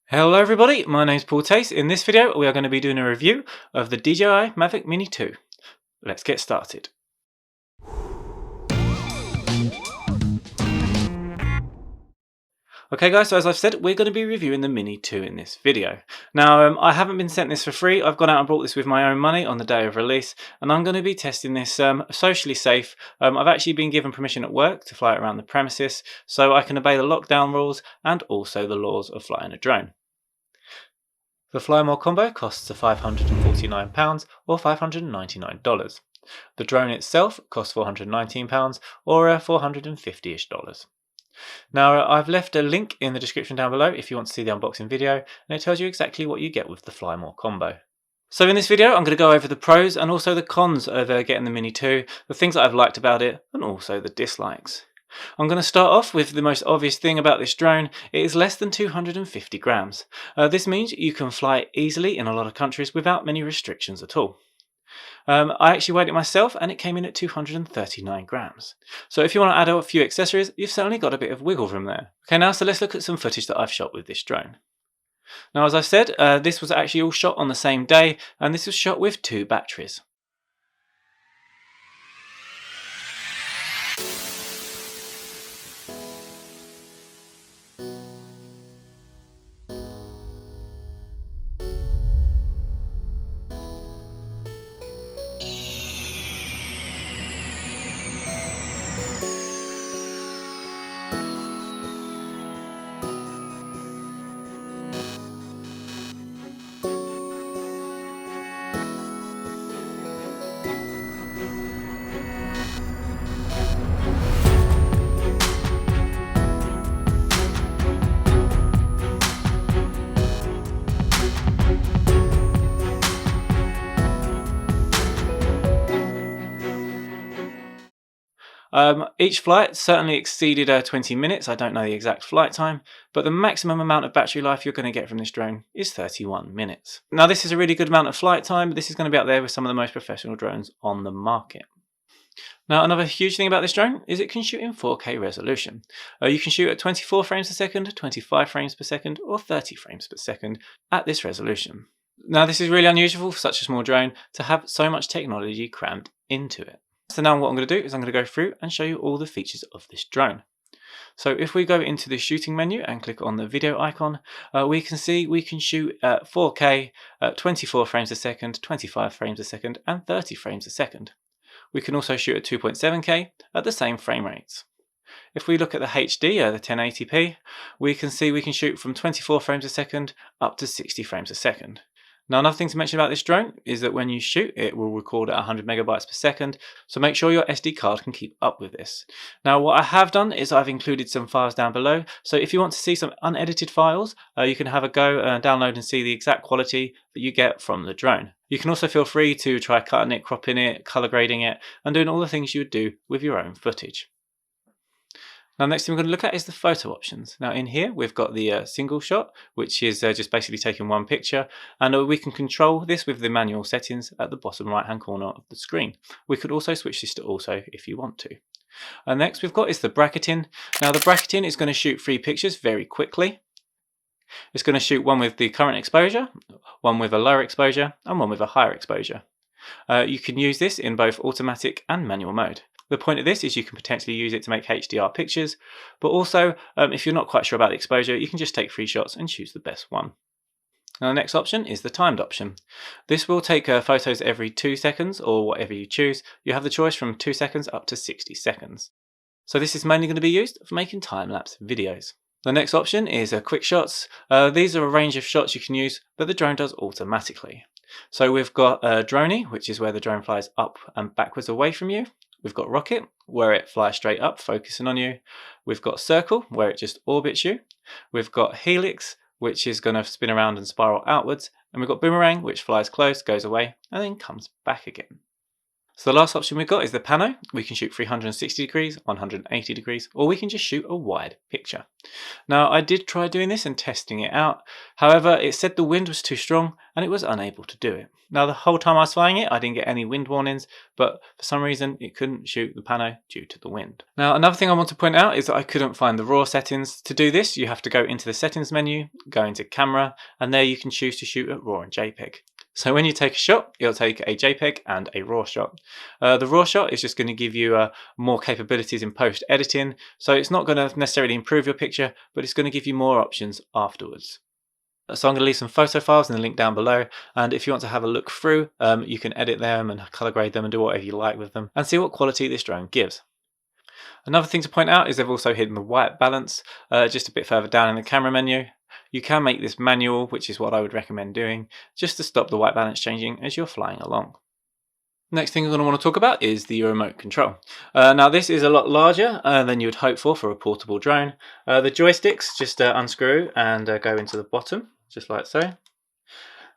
Hello everybody, my name's Paul Tace. In this video we are going to be doing a review of the DJI Mavic Mini 2. Let's get started. Okay guys, so as I've said, we're going to be reviewing the Mini 2 in this video. Now I haven't been sent this for free, I've gone out and bought this with my own money on the day of release, and I'm going to be testing this socially safe. I've actually been given permission at work to fly it around the premises, so I can obey the lockdown rules and also the laws of flying a drone. The Fly More combo costs £549 or $599. The drone itself costs £419 or $450-ish. Now I've left a link in the description down below if you want to see the unboxing video, and it tells you exactly what you get with the Fly More combo. So in this video I'm going to go over the pros and also the cons of getting the Mini 2, the things that I've liked about it and also the dislikes. I'm going to start off with the most obvious thing about this drone. It is less than 250 grams. This means you can fly it easily in a lot of countries without many restrictions at all. I actually weighed it myself and it came in at 239 grams. So if you want to add a few accessories, you've certainly got a bit of wiggle room there. Okay, now so let's look at some footage that I've shot with this drone. Now as I said, this was actually all shot on the same day, and this was shot with 2 batteries. Each flight certainly exceeded 20 minutes. I don't know the exact flight time, but the maximum amount of battery life you're going to get from this drone is 31 minutes. Now this is a really good amount of flight time, but this is going to be up there with some of the most professional drones on the market. Now another huge thing about this drone is it can shoot in 4K resolution. You can shoot at 24 frames per second, 25 frames per second or 30 frames per second at this resolution. Now this is really unusual for such a small drone to have so much technology crammed into it. So now what I'm going to do is I'm going to go through and show you all the features of this drone. So if we go into the shooting menu and click on the video icon, we can see we can shoot at 4K at 24 frames a second, 25 frames a second and 30 frames a second. We can also shoot at 2.7K at the same frame rates. If we look at the HD, the 1080p, we can see we can shoot from 24 frames a second up to 60 frames a second. Now another thing to mention about this drone is that when you shoot it will record at 100 megabytes per second, so make sure your SD card can keep up with this. Now what I have done is I've included some files down below, so if you want to see some unedited files, you can have a go and download and see the exact quality that you get from the drone. You can also feel free to try cutting it, cropping it, color grading it and doing all the things you would do with your own footage. Now next thing we're going to look at is the photo options. Now in here we've got the single shot, which is just basically taking one picture, and we can control this with the manual settings at the bottom right hand corner of the screen. We could also switch this to auto if you want to. And next we've got is the bracketing. Now the bracketing is going to shoot 3 pictures very quickly. It's going to shoot one with the current exposure, one with a lower exposure and one with a higher exposure. You can use this in both automatic and manual mode. The point of this is you can potentially use it to make HDR pictures, but also if you're not quite sure about the exposure, you can just take 3 shots and choose the best one. Now the next option is the timed option. This will take photos every 2 seconds or whatever you choose. You have the choice from 2 seconds up to 60 seconds. So this is mainly going to be used for making time-lapse videos. The next option is quick shots. These are a range of shots you can use, but the drone does automatically. So we've got Droney, which is where the drone flies up and backwards away from you. We've got Rocket, where it flies straight up, focusing on you. We've got Circle, where it just orbits you. We've got Helix, which is going to spin around and spiral outwards. And we've got Boomerang, which flies close, goes away, and then comes back again. So the last option we've got is the pano. We can shoot 360 degrees, 180 degrees, or we can just shoot a wide picture. Now I did try doing this and testing it out, however it said the wind was too strong and it was unable to do it. Now the whole time I was flying it I didn't get any wind warnings, but for some reason it couldn't shoot the pano due to the wind. Now another thing I want to point out is that I couldn't find the RAW settings. To do this you have to go into the settings menu, go into camera, and there you can choose to shoot at RAW and JPEG. So when you take a shot, it'll take a JPEG and a RAW shot. The RAW shot is just going to give you more capabilities in post editing, so it's not going to necessarily improve your picture, but it's going to give you more options afterwards. So I'm going to leave some photo files in the link down below, and if you want to have a look through, you can edit them and color grade them and do whatever you like with them and see what quality this drone gives. Another thing to point out is they've also hidden the white balance just a bit further down in the camera menu. You can make this manual, which is what I would recommend doing, just to stop the white balance changing as you're flying along. Next thing I'm going to want to talk about is the remote control. Now this is a lot larger than you would hope for a portable drone. The joysticks just unscrew and go into the bottom, just like so.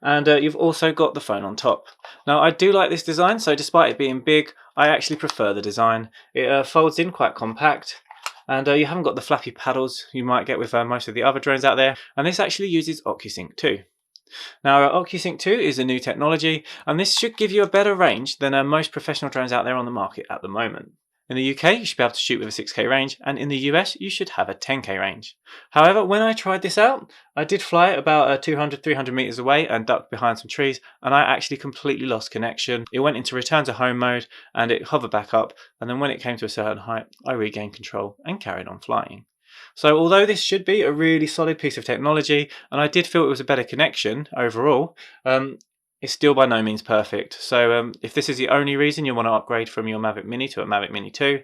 And you've also got the phone on top. Now I do like this design, so despite it being big, I actually prefer the design. It folds in quite compact, and you haven't got the flappy paddles you might get with most of the other drones out there, and this actually uses OcuSync 2. Now OcuSync 2 is a new technology, and this should give you a better range than most professional drones out there on the market at the moment. In the UK you should be able to shoot with a 6K range, and in the US you should have a 10K range. However, when I tried this out, I did fly it about 200-300 meters away and ducked behind some trees, and I actually completely lost connection. It went into return to home mode and it hovered back up, and then when it came to a certain height I regained control and carried on flying. So although this should be a really solid piece of technology, and I did feel it was a better connection overall, it's still by no means perfect. So if this is the only reason you want to upgrade from your Mavic Mini to a Mavic Mini 2,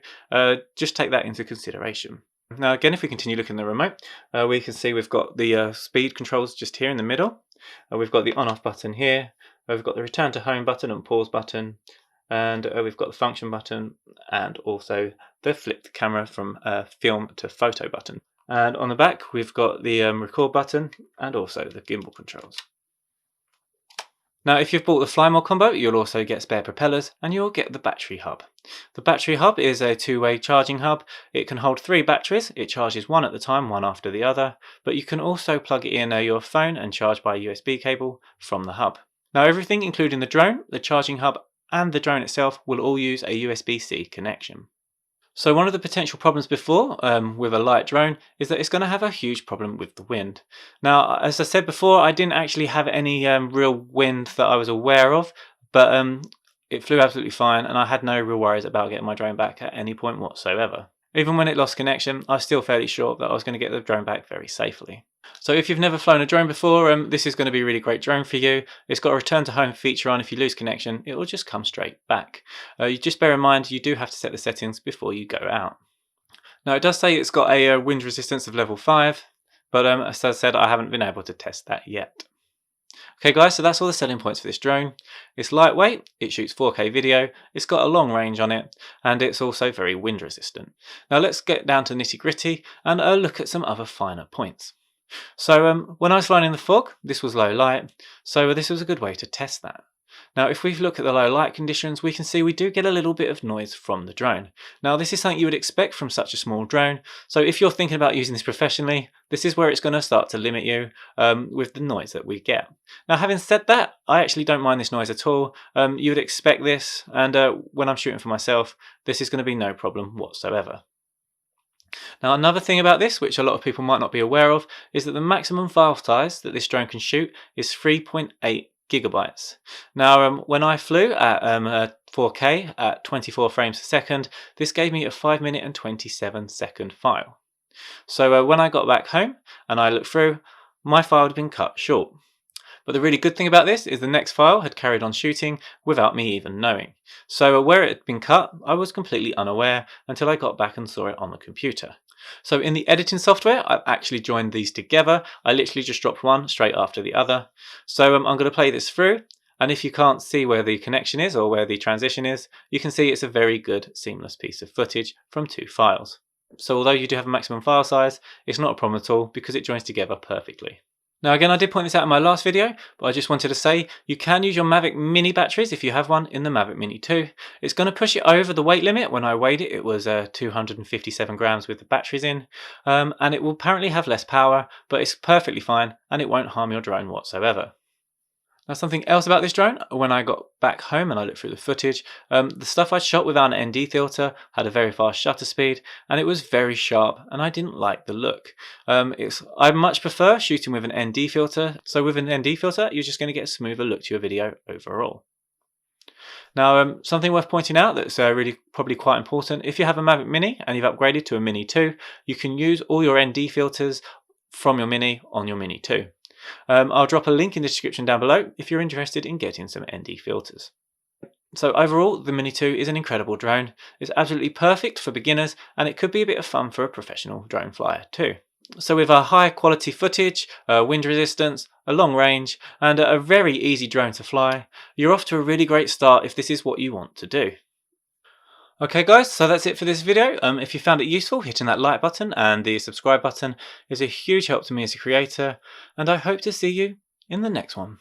just take that into consideration. Now again, if we continue looking at the remote, we can see we've got the speed controls just here in the middle. We've got the on-off button here. We've got the return to home button and pause button. And we've got the function button and also the flip the camera from film to photo button. And on the back we've got the record button and also the gimbal controls. Now if you've bought the Fly More combo, you'll also get spare propellers and you'll get the battery hub. The battery hub is a two-way charging hub. It can hold 3 batteries. It charges one at a time, one after the other, but you can also plug it in your phone and charge by a USB cable from the hub. Now everything including the drone, the charging hub and the drone itself will all use a USB-C connection. So one of the potential problems before with a light drone is that it's going to have a huge problem with the wind. Now, as I said before, I didn't actually have any real wind that I was aware of, but it flew absolutely fine and I had no real worries about getting my drone back at any point whatsoever. Even when it lost connection, I was still fairly sure that I was going to get the drone back very safely. So if you've never flown a drone before, this is going to be a really great drone for you. It's got a return to home feature on. If you lose connection, it will just come straight back. You just bear in mind you do have to set the settings before you go out. Now it does say it's got a wind resistance of level 5, but as I said, I haven't been able to test that yet. Okay guys, so that's all the selling points for this drone. It's lightweight, it shoots 4K video, it's got a long range on it, and it's also very wind resistant. Now let's get down to nitty gritty and look at some other finer points. So when I was flying in the fog, this was low light, so this was a good way to test that. Now if we look at the low light conditions, we can see we do get a little bit of noise from the drone. Now this is something you would expect from such a small drone, so if you're thinking about using this professionally, this is where it's going to start to limit you with the noise that we get. Now having said that, I actually don't mind this noise at all. You would expect this, and when I'm shooting for myself, this is going to be no problem whatsoever. Now another thing about this, which a lot of people might not be aware of, is that the maximum file size that this drone can shoot is 3.8 gigabytes. Now when I flew at 4K at 24 frames per second, this gave me a 5 minute and 27 second file. So when I got back home and I looked through, my file had been cut short. But the really good thing about this is the next file had carried on shooting without me even knowing. So where it had been cut, I was completely unaware until I got back and saw it on the computer. So in the editing software, I've actually joined these together. I literally just dropped one straight after the other. So I'm going to play this through, and if you can't see where the connection is or where the transition is, you can see it's a very good seamless piece of footage from 2 files. So although you do have a maximum file size, it's not a problem at all because it joins together perfectly. Now again, I did point this out in my last video, but I just wanted to say you can use your Mavic Mini batteries if you have one in the Mavic Mini 2. It's going to push it over the weight limit. When I weighed it, it was 257 grams with the batteries in, and it will apparently have less power, but it's perfectly fine and it won't harm your drone whatsoever. Now something else about this drone, when I got back home and I looked through the footage, the stuff I shot without an ND filter had a very fast shutter speed and it was very sharp and I didn't like the look. I much prefer shooting with an ND filter, so with an ND filter you're just going to get a smoother look to your video overall. Now something worth pointing out that's really probably quite important, if you have a Mavic Mini and you've upgraded to a Mini 2, you can use all your ND filters from your Mini on your Mini 2. I'll drop a link in the description down below if you're interested in getting some ND filters. So overall, the Mini 2 is an incredible drone. It's absolutely perfect for beginners and it could be a bit of fun for a professional drone flyer too. So with a high quality footage, wind resistance, a long range and a very easy drone to fly, you're off to a really great start if this is what you want to do. Okay guys, so that's it for this video. If you found it useful, hitting that like button and the subscribe button is a huge help to me as a creator, and I hope to see you in the next one.